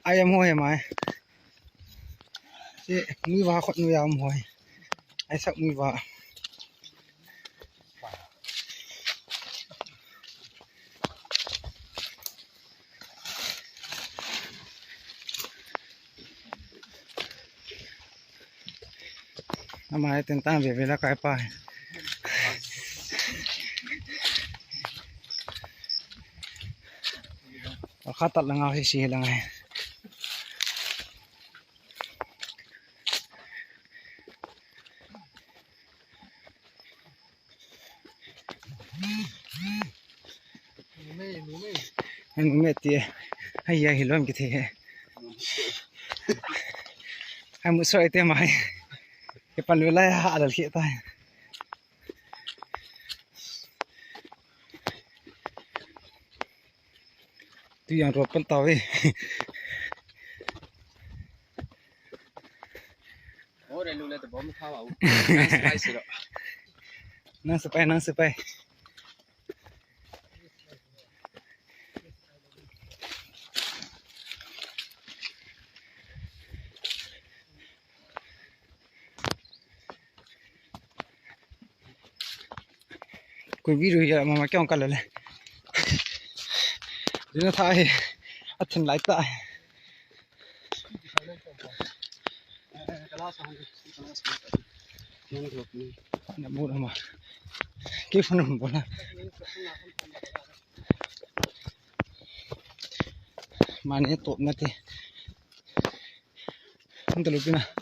ai em hoi mai chị nuôi vào con nuôi em hoi ai sắc nuôi vào mà tên ta về là cái phải khát tật là ngao xì là ngày anh mẹ tiệt hay giờ hiểu lắm cái thế anh muốn soi tem mày cái phần lưỡi lại hạ được hiện tại tuy rằng rồi phân tàu ấy đây luôn là từ bóng thao ẩu năng sức bay quên video giờ mà kéo cắt lại nó thay thành lại tại nằm mua đâu mà cái phần nằm mua mà này tụt mất thì không được lúc nào